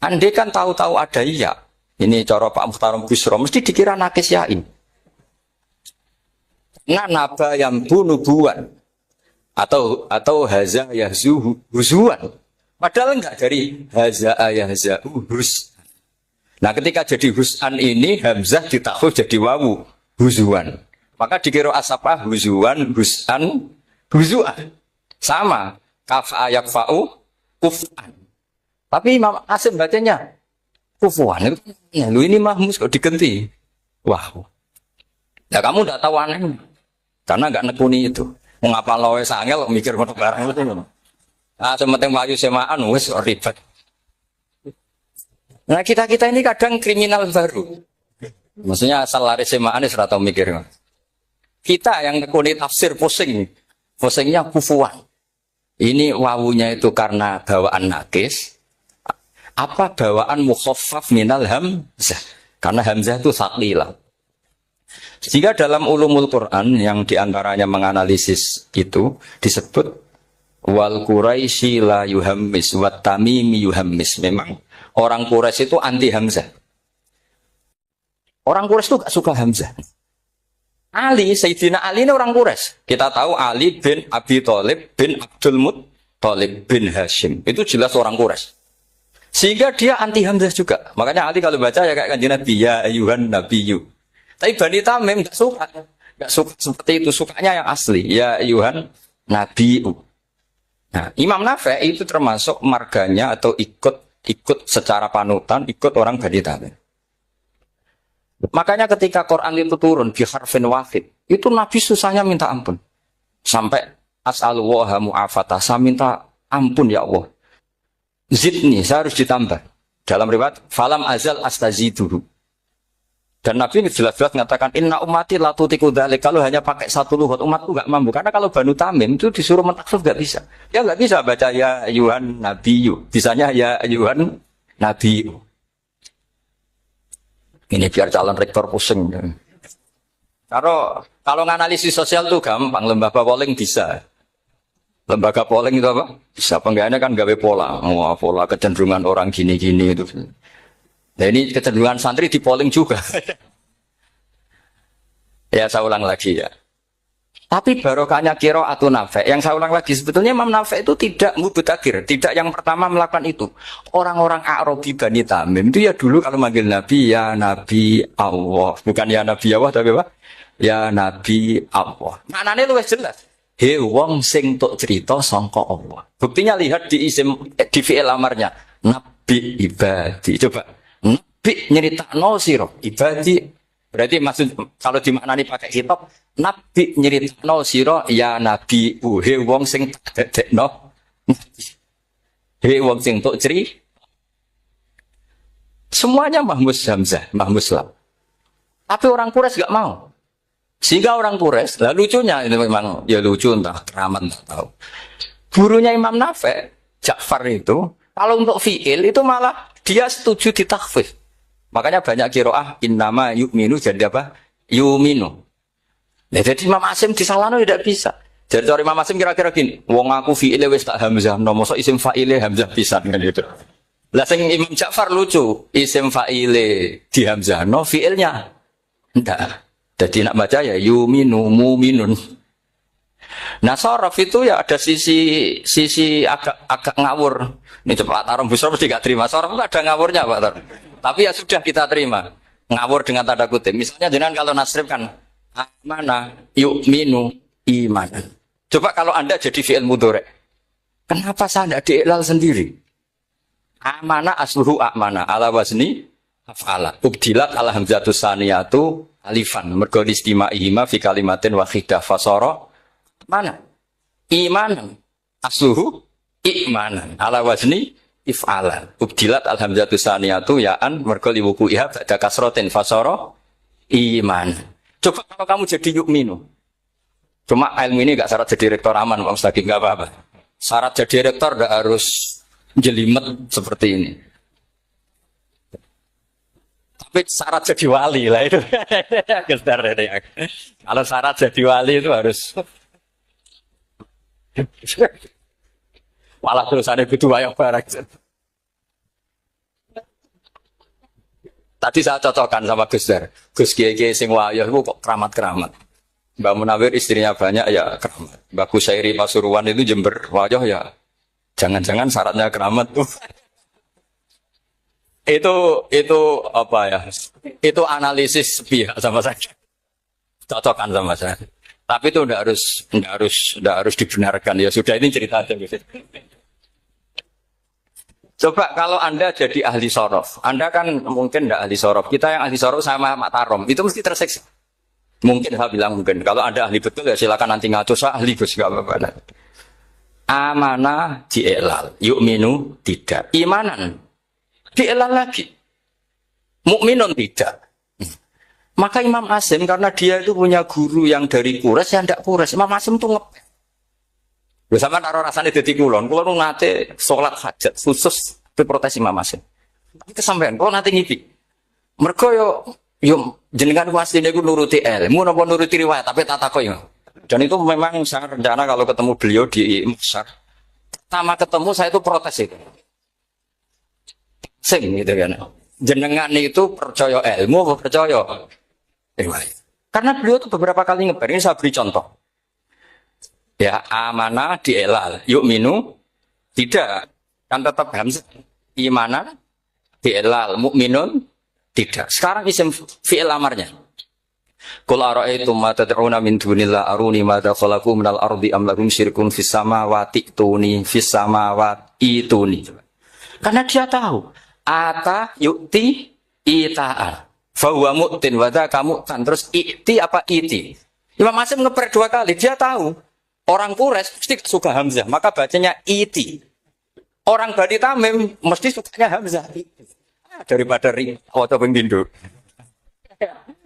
Andai kan tahu-tahu ada iya, ini cara Pak Muhtaram Busro, mesti dikira nakis yain. Nah, naba yang bunubuan atau haza yahzu huzuan. Padahal enggak dari haza yahza hus. Nah, ketika jadi husan ini hamzah ditakhuf jadi wawu huzuan. Maka dikira asapah huzuan, husan, huzuan. Sama. Kafa yakfa'u kuf'an. Tapi Imam Asim bacanya kufuan. Ya, lu ini mahmus kok diganti. Wah. Ya kamu enggak tahu aneh. Karena enggak nekuni itu. Mengapa lawe sangel mikir ngono barang itu. Ah sementing mlayu semaan wis ribet. Nah, kita ini kadang kriminal baru. Maksudnya asal lari semaan wis ora tau mikir. Kita yang nekuni tafsir pusing. Pusingnya kufuan. Ini wawunya itu karena bawaan nakis, apa bawaan mukhaffaf minal hamzah? Karena hamzah itu saqilah. Sehingga dalam ulumul Quran yang diantaranya menganalisis itu disebut wal Quraisy la yuhammis wat tamimi yuhammis. Memang orang Quraisy itu anti hamzah. Orang Quraisy itu gak suka hamzah. Ali, Sayyidina Ali ini orang Quraisy. Kita tahu Ali bin Abi Thalib bin Abdul Muttalib bin Hashim. Itu jelas orang Quraisy. Sehingga dia anti hamzah juga. Makanya Ali kalau baca ya kayak kanjeng Nabi, ya ayyuhan nabiyyu. Tapi Bani Tamim enggak suka. Enggak suka seperti itu, sukanya yang asli. Ya ayyuhan nabiyyu. Nah, Imam Nafi' itu termasuk marganya atau ikut secara panutan, ikut orang Bani Tamim. Makanya ketika Quran itu turun bi harfin wahid, itu Nabi susahnya minta ampun. Sampai as'alullaha mu'afata, saya minta ampun ya Allah. Zidni, saya harus ditambah. Dalam riwayat falam azal astaziduhu. Dan Nabi ini jelas-jelas mengatakan inna ummati la tutiku dzalik, kalau hanya pakai satu lughat umatku enggak mampu. Karena kalau Banu Tamim itu disuruh mentaksuf enggak bisa. Ya enggak bisa baca ya ayyuhan nabiyyu. Bisanya ya ayyuhan nabiyyu. Ini biar calon rektor pusing. Kalau nganalisis sosial tuh gampang, lembaga polling bisa. Lembaga polling itu apa? Bisa, penggawaannya kan gawe pola. Oh, pola kecenderungan orang gini-gini itu. Nah ini kecenderungan santri di polling juga. Ya saya ulang lagi ya. Tapi barokahnya qiraatu Nafi'. Yang saya ulang lagi, sebetulnya Imam Nafi' itu tidak mubtagir, tidak yang pertama melakukan itu. Orang-orang A'rabi Bani Tamim itu ya dulu kalau manggil Nabi ya Nabi Allah, bukan ya Nabi Allah tapi apa? Ya Nabi Allah. Maknanya luwih jelas. He wong sing tok cerita sangka Allah. Buktinya lihat di isim di fi'il amarnya. Nabi ibadi. Coba. Nabi nyeritakno sira ibadi. Berarti maksud kalau dimaknani pakai kitab, Nabi nyeritakno sira ya Nabi he wong sing dadekno. He wong sing tok cerita. Semuanya Mahmus Hamzah, Mahmus Lam. Tapi orang Quraisy enggak mau. Sehingga orang Quraisy, lah lucunya itu memang ya lucu entah keramat entah tahu. Gurunya Imam Nafi', Ja'far itu, kalau untuk fi'il itu malah dia setuju ditakhfif. Makanya banyak qiraah innama yu'minu jadi apa? Yu'minu. Nah, jadi Imam Asim disalahno tidak bisa. Jadi cara Imam Asim kira-kira gini, wong aku fi'ile wis tak hamzah, no mosok isim fa'ile hamzah pisan kan gitu. Lah sing Imam Ja'far lucu, isim fa'ile di hamzah, no fi'ilnya enggak. Jadi nak baca ya yuminu muminun. Nah sorof itu ya ada sisi agak ngawur. Ini coba Tarom Busro mesti gak terima. Sorof itu ada ngawurnya Pak Tar. Tapi ya sudah kita terima. Ngawur dengan tanda kutip. Misalnya jangan kalau nasrif kan amana yu'minu imanan. Coba kalau Anda jadi fi'il mudhari'. Kenapa saya tidak diiklal sendiri? Amana asluhu amana ala wazni af'ala. Ubdilat ala hamzatus saniyatu alifan. Mergo istima'ihima fi kalimatin wahidah fasara mana? Imanan. Asluhu i'manan ala wazni if'alan. Ubdilat al hamzatu saniyatu ya'an mergo liwuku'iha ba'da kasratin fasara iman. Coba kalau kamu jadi yu'minu. Cuma ilmu ini enggak syarat jadi rektor aman Pak Mustaqim, enggak apa-apa. Syarat jadi rektor enggak harus jelimet seperti ini. Tapi syarat jadi wali lah itu. Kalau syarat jadi wali itu harus malah terusannya butuh wayang barang. Tadi saya cocokkan sama Gus Dar. Gus Kiai sing wayah itu kok keramat-keramat. Mbak Munawir istrinya banyak ya keramat. Mbak Kusairi Pasuruan itu Jember wayah ya. Jangan-jangan syaratnya keramat tuh. Itu apa ya? Itu analisis pihak sama saya. Cocokkan sama saya. Tapi itu enggak harus dibenarkan ya. Sudah ini cerita aja gitu. Coba kalau Anda jadi ahli sorof, Anda kan mungkin enggak ahli sorof. Kita yang ahli sorof sama Mak Tarom itu mesti terseksa. Mungkin saya bilang mungkin. Kalau Anda ahli betul ya silakan nanti ngaco saya ahli Gus enggak apa-apa. Amanah di'ilal, yu'minu tidak. Imanan di'ilal lagi. Mukminun tidak. Maka Imam Asim karena dia itu punya guru yang dari Quraisy yang tidak Quraisy. Imam Asim itu ngepel. Bersama taruh rasanya jadi kulon nate sholat hajat khusus protes Imam Asim. Tapi kesampaian, kalau nanti ngipik. Mereka yo jenengan wasline iku nuruti ilmu napa nuruti riwayat tapi tak takoki. Dan itu memang saya rencana kalau ketemu beliau di Muksar. Pertama ketemu saya itu protes itu. Sing gitu kan. Jenengan itu percaya ilmu apa percaya riwayat. Karena beliau itu beberapa kali ngebar, ini saya beri contoh. Ya, amanah di'ilal, yu'minu tidak. Kan tetap hamzah. Imanah di'ilal, mu'minun tidak. Sekarang isim fi'il amarnya. Qul ara'aytum ma tad'una min dunillah aruni ma khalaqu minal ardi am lahum syirkun fis samawati tuni fis samawati tuni. Karena dia tahu ata yu'ti ita'an. Fahuwa mu'tin wa dzaka mu'tan. Terus i'ti apa iti? Imam Asim ngeper dua kali. Dia tahu orang Quraisy mesti suka hamzah, maka bacanya iti. Orang Bani Tamim mesti sukanya hamzah. Daripada ri atau pengdindo.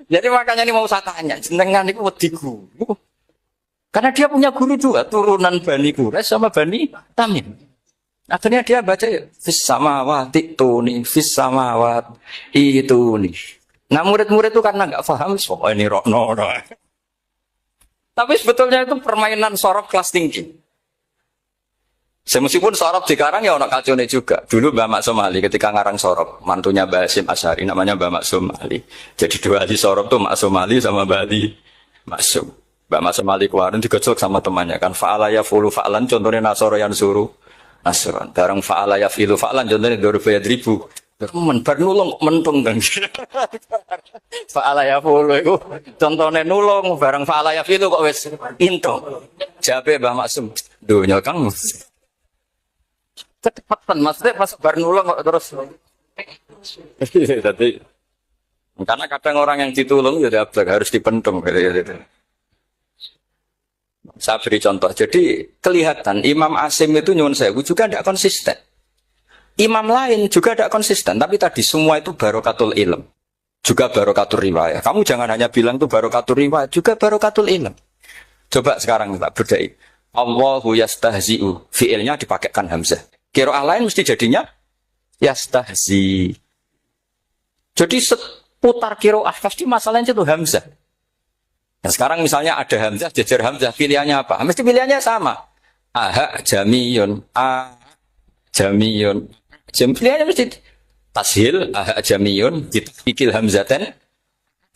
Jadi makanya ini mau saya tanya, jenengan itu wediku. Karena dia punya guru juga, turunan Bani Quraisy sama Bani Tamim. Akhirnya dia baca fis samawati tuni, fis samawat ituni. Nah murid-murid itu karena nggak paham, oh ini rokno. Tapi sebetulnya itu permainan sorof kelas tinggi. Meskipun sorof dikarang ya orang kacone juga. Dulu Mbak Maksum Ali ketika ngarang sorof, mantunya Mbak Hasyim Asy'ari namanya Mbak Maksum Ali. Jadi dua ahli sorof tuh Maksum Ali sama Mbak Ali Maksum. Mbak Mas Malik kemarin digojlok sama temannya kan fa'ala yafulu fa'lan contohnya nasoro yang suruh nasron. Barang fa'ala yafilu fa'lan contohnya doroba yadribu. Men bar nulung mentung kan. Fa'ala yafulu itu contohnya nulung barang fa'ala yafilu kok wis intung. Jabe Mbah Maksum. Dunya Kang. Cepetan maksudnya pas bar nulung kok terus. Jadi karena kadang orang yang ditulung ya harus dipentung gitu. Saya beri contoh. Jadi kelihatan Imam Asim itu nyuwun sewu juga tidak konsisten. Imam lain juga tidak konsisten. Tapi tadi semua itu barokatul ilm. Juga barokatul riwayat. Kamu jangan hanya bilang itu barokatul riwayat. Juga barokatul ilm. Coba sekarang kita berdai. Allahu yastahzi'u. Fi'ilnya dipakaikan hamzah. Qiraah lain mesti jadinya yastahzi. Jadi seputar qiraah pasti masalahnya itu hamzah. Nah sekarang misalnya ada hamzah, jajar hamzah, pilihannya apa? Mesti pilihannya sama. Aha jamiyun, a jamiyun. Pilihannya mesti tashil, aha jamiyun, ditakikil hamzatan,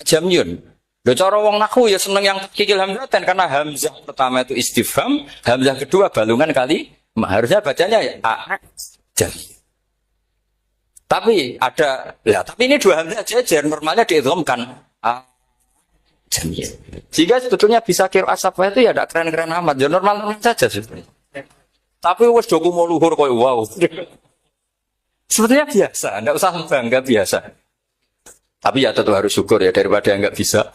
jamiyun. Loh cara wong nahwu ya seneng yang takikil hamzatan karena hamzah pertama itu istifham, hamzah kedua balungan kali, harusnya bacanya ya a jamiyun. Tapi ada, ya tapi ini dua hamzah jajar, normalnya diidghamkan a jamiyun. Jika sebetulnya bisa qiraah safah itu ya tidak keren-keren amat, ya normal-normal saja sebetulnya. Tapi wes doku mau luhur koyo wow. Sebetulnya biasa, tidak usah bangga biasa. Tapi ya tentu harus syukur ya daripada yang nggak bisa.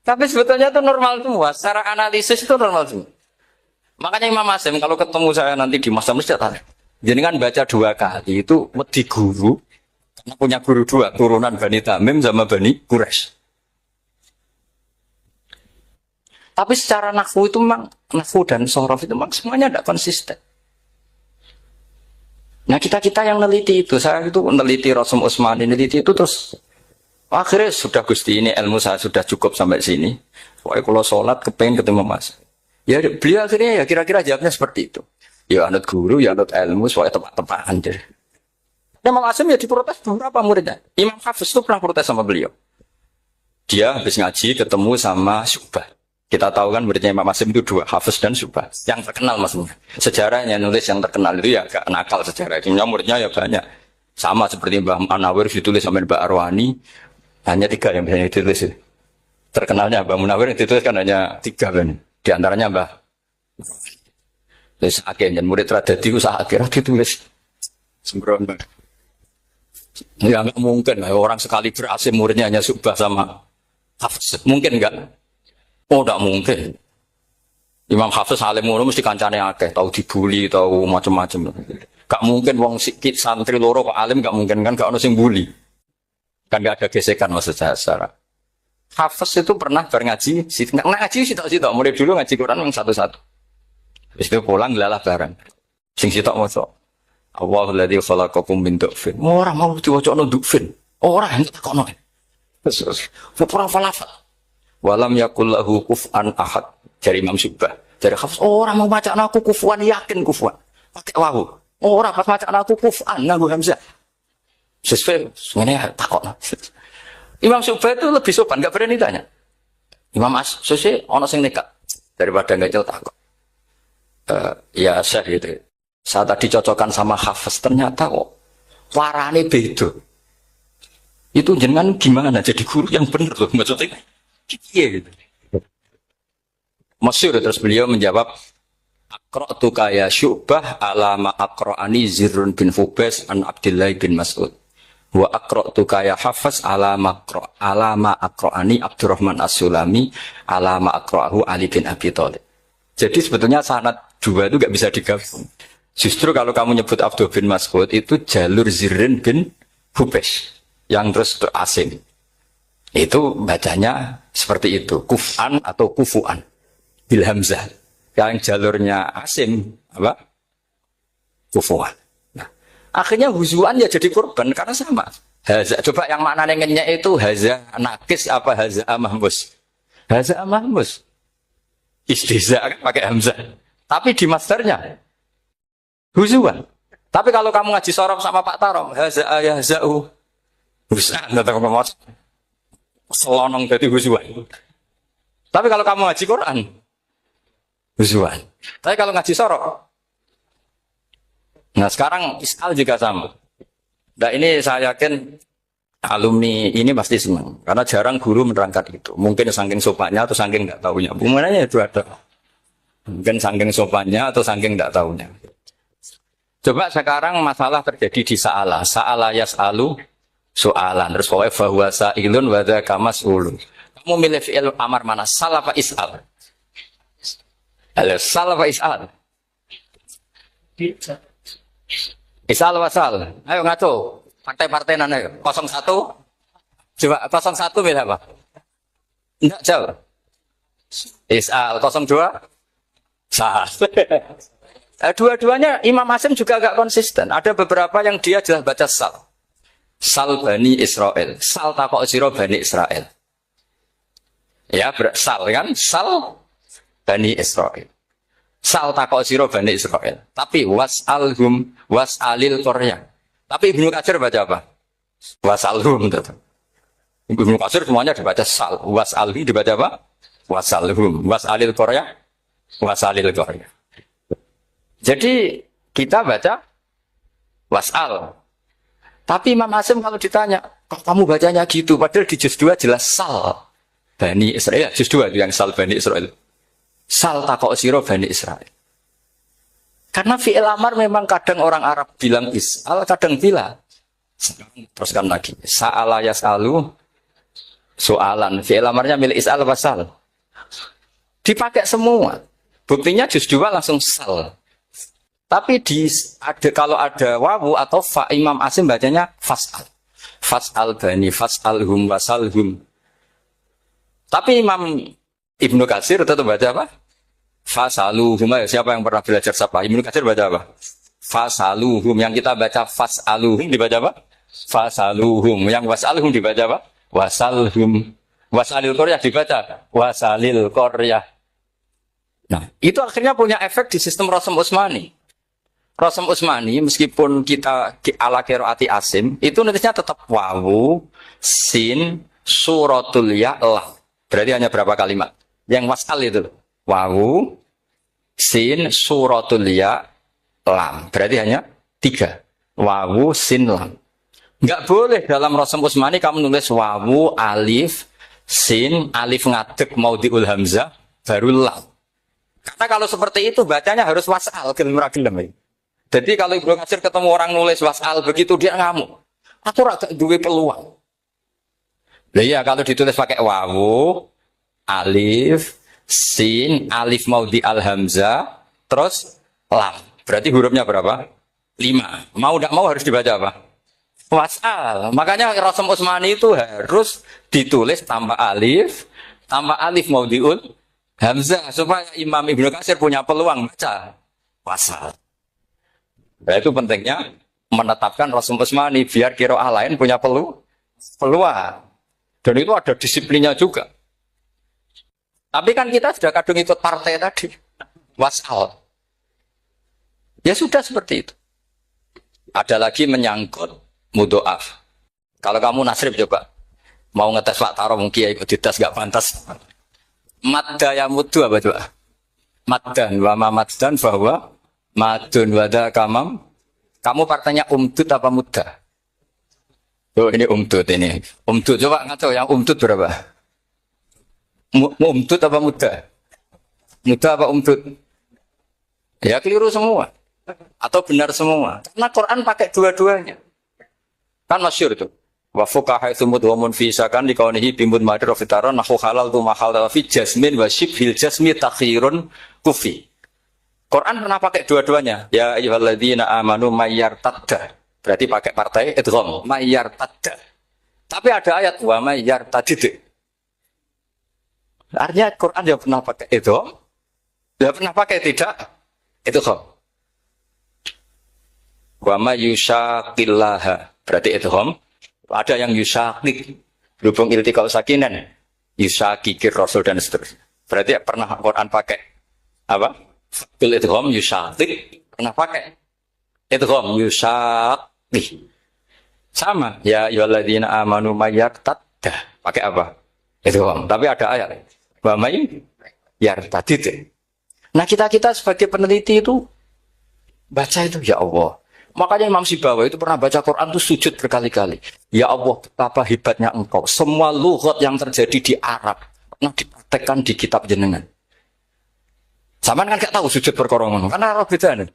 Tapi sebetulnya itu normal semua, secara analisis itu normal semua. Makanya Imam Asim kalau ketemu saya nanti di masa mesti tanya. Jenengan baca 2 kali itu wedi guru, karena punya guru 2, turunan Bani Tamim sama Bani Quraisy. Tapi secara nahwu itu memang, nahwu dan sorof itu memang semuanya tidak konsisten. Nah kita-kita yang neliti itu, saya itu neliti Rasul Utsmani, neliti itu terus, akhirnya sudah Gusti ini ilmu saya sudah cukup sampai sini. Pokoknya kalau sholat kepengen ketemu Mas. Ya beliau akhirnya ya kira-kira jawabnya seperti itu. Ya anut guru, ya anut ilmu, soalnya tepat-tepatan. Imam Asim ya diprotes beberapa muridnya. Imam Hafiz itu pernah protes sama beliau. Dia habis ngaji ketemu sama Syu'bah. Kita tahu kan muridnya Imam Asim itu 2, Hafiz dan Syu'bah. Yang terkenal maksudnya. Sejarahnya nulis yang terkenal itu ya agak nakal sejarah. Jumlah muridnya ya banyak. Sama seperti Mbah Munawir ditulis sama Mbah Arwani. Hanya 3 yang biasanya ditulis. Terkenalnya Mbah Munawir yang ditulis kan hanya 3 kan. Di antaranya Mbah. Terus akhirnya murid Radadi usaha akhirnya ditulis. Sembrono. Ya nggak mungkin lah orang sekali berhasil muridnya hanya Syu'bah sama Hafiz. Mungkin enggak? Oh enggak mungkin. Imam Hafiz alim ngono mesti kancane akeh, tahu dibully, tahu macam-macam. Gak mungkin wong sikit santri loro kok alim gak mungkin kan gak ono sing bully. Kan gak ada gesekan maksud saya secara. Hafiz itu pernah ngaji, ngaji sitok-sitok, mulai dulu ngaji Quran yang satu-satu. Habis itu pulang lalah bareng. Sing sitok maca. Allahul ladzi khalaqakum min du'fin. Ora mau diwacana du'fin. Ora yang takono. Terus ora falafat. Walam yakul lahu kuf'an ahad. Dari Imam Syu'bah. Dari Hafiz, ora mau macana aku kufuan, yakin kufuan. Pakai wawu. Ora pas macana aku kuf'an nganggo hamzah. Sesuai ngene takono. Imam Syu'bah itu lebih sopan, enggak berani tanya. Imam As-Susi ono sing nekat daripada enggak jauh takut. Ya Syekh gitu. Saya tadi cocokkan sama Hafiz ternyata kok warane beda. Itu jenengan gimana jadi guru yang benar loh maksudnya? Iya gitu. Masyhur terus beliau menjawab Aqra'tu kaya Syu'bah ala ma aqra'ani Zirrun bin Fubais an Abdullah bin Mas'ud. Wa aqra'tu kaya Hafiz ala ma aqra'ani Abdurrahman As-Sulami ala ma aqra'ahu Ali bin Abi Thalib. Jadi sebetulnya sanad 2 itu gak bisa digabung. Justru kalau kamu nyebut Abdul bin Mas'ud itu jalur Zirrin bin Hubeish yang terus asing. Itu bacanya seperti itu, kuf'an atau kufu'an bil hamzah. Yang jalurnya asim apa? Kufu'an. Nah, akhirnya huzuan ya jadi korban karena sama. Haza, coba yang maknanya ngenyek itu haza nakis apa haza mahmus? Haza mahmus. Istiza kan pakai hamzah. Tapi di masternya huzuan. Tapi kalau kamu ngaji sorof sama Pak Tarom, haza ayahza'u husan atau ngomong selonong dari huzuan. Tapi kalau kamu ngaji Quran, husuan. Tapi kalau ngaji sorok, nah sekarang isal juga sama. Nah ini saya yakin alumni ini pasti senang karena jarang guru menerangkan itu. Mungkin saking sopannya atau saking nggak tahunya. Bagaimana itu ada? Mungkin saking sopannya atau saking nggak tahunya. Coba sekarang masalah terjadi di Sa'ala. Sa'ala yas'alu soalan. Terus pokoknya bahwa sa'ilun wadaka mas'ulun. Kamu milih fi'il amar mana? Sal apa is'al? Sal apa is'al? Is'al wasal. Ayo ngaco. Partai-partai nana ayo. 01. Coba 01 milih apa? Enggak jauh. Is'al 02. Sal. Dua-duanya Imam Hasim juga agak konsisten. Ada beberapa yang dia jelas baca sal. Sal Bani Israel. Sal takok siro Bani Israel. Ya, sal kan? Sal Bani Israel. Sal takok siro Bani Israel. Tapi was'alhum was'alil Korea. Tapi Ibnu Katsir baca apa? Was'alhum. Ibnu Katsir semuanya dibaca sal. Was'alhum dibaca apa? Was'alhum. Was'alil Korea. Was'alil Korea. Jadi kita baca was'al. Tapi Imam Hasim kalau ditanya, kok kamu bacanya gitu? Padahal di juz 2 jelas sal Bani Israel. Juz 2 itu yang sal Bani Israel. Sal takok siro Bani Israel. Karena fi'il amar memang kadang orang Arab bilang is'al, kadang bila. Teruskan lagi. Sa'ala yas'alu soalan. Fi'il amarnya milik is'al wasal. Dipakai semua. Buktinya juz 2 langsung sal. Tapi kalau ada wawu atau fa, Imam Hasim bacanya fas'al. Fas'al bani, fas'alhum, wasalhum. Tapi Imam Ibnu Katsir tetap baca apa? Fasaluhum. Siapa yang pernah belajar sapa? Ibnu Katsir baca apa? Fasaluhum. Yang kita baca fas'aluhum dibaca apa? Fasaluhum. Yang wasalhum dibaca apa? Wasalhum. Wasalil Koryah dibaca wasalil Koryah. Nah, itu akhirnya punya efek di sistem Rasm Utsmani. Rasm Utsmani meskipun kita ala qiraati Asim itu nulisnya tetap wawu, sin, suratul ya, lam. Berarti hanya berapa kalimat? Yang wasal itu wawu, sin, suratul ya, lam. Berarti hanya 3. Wawu, sin, lam. Enggak boleh dalam Rasm Utsmani kamu nulis wawu, alif, sin, alif ngadeg maudhi'ul hamzah, baru lam. Karena kalau seperti itu bacanya harus wasal, gelem-gelem. Jadi kalau Ibnu Katsir ketemu orang nulis wasal begitu dia ngamuk. Aku agak duwe peluang. Lah iya kalau ditulis pakai wawu, alif, sin, alif maudhi al hamzah, terus lam. Berarti hurufnya berapa? 5. Mau tidak mau harus dibaca apa? Wasal. Makanya Rasm Utsmani itu harus ditulis tanpa alif maudhi'ul hamzah supaya Imam Ibnu Katsir punya peluang baca wasal. Nah, itu pentingnya menetapkan Rasm Utsmani biar qiraah lain punya peluang. Dan itu ada disiplinnya juga. Tapi kan kita sudah kadung ikut partai tadi. Wasal. Ya sudah seperti itu. Ada lagi menyangkut mudhoaf. Kalau kamu nasrib coba. Mau ngetes Pak Taro mungkin ya ikut dites gak pantas. Madda ya mudhu apa coba? Maddan wa ma maddan bahwa madun wada kamam. Kamu partainya umdud apa mudah? Oh ini umdud ini. Umdud coba ngaco yang umdud berapa? Umdud apa mudah? Mudah apa umdud? Ya keliru semua. Atau benar semua. Karena Quran pakai dua-duanya. Kan masyhur itu. Wa fuqaha tsumud wa munfisakan di kaunihi bimud madir fitaran nahu halal tu mahal fi jasmin wa shibhil jasmi takhirun kufi. Quran pernah pakai dua-duanya. Ya ayyuhalladzina amanu mayyartadda. Berarti pakai partai idgham. Mayyartadda. Tapi ada ayat wa mayyartadid. Artinya Quran dia pernah pakai idgham. Dia pernah pakai tidak idgham. Wa mayyushaqillaha. Berarti idgham. Ada yang yushaqik. Berhubung iltiqau sakinan. Yushaqikir rasul dan seterusnya. Berarti pernah Quran pakai apa? Fatul idgham yushaqik pernah pakai idgham yushaqik sama ya ayyuhalladzina amanu mayyartadda pakai apa idgham tapi ada ayat Wa may yartadid. Nah, kita sebagai peneliti itu baca itu ya Allah. Makanya Imam Sibawi itu pernah baca Quran itu sujud berkali-kali. Ya Allah, betapa hebatnya engkau. Semua lughat yang terjadi di Arab pernah dipraktekkan di kitab jenengan. Zaman kan gak tahu sujud perkara ngono. Karena Arab beda nih.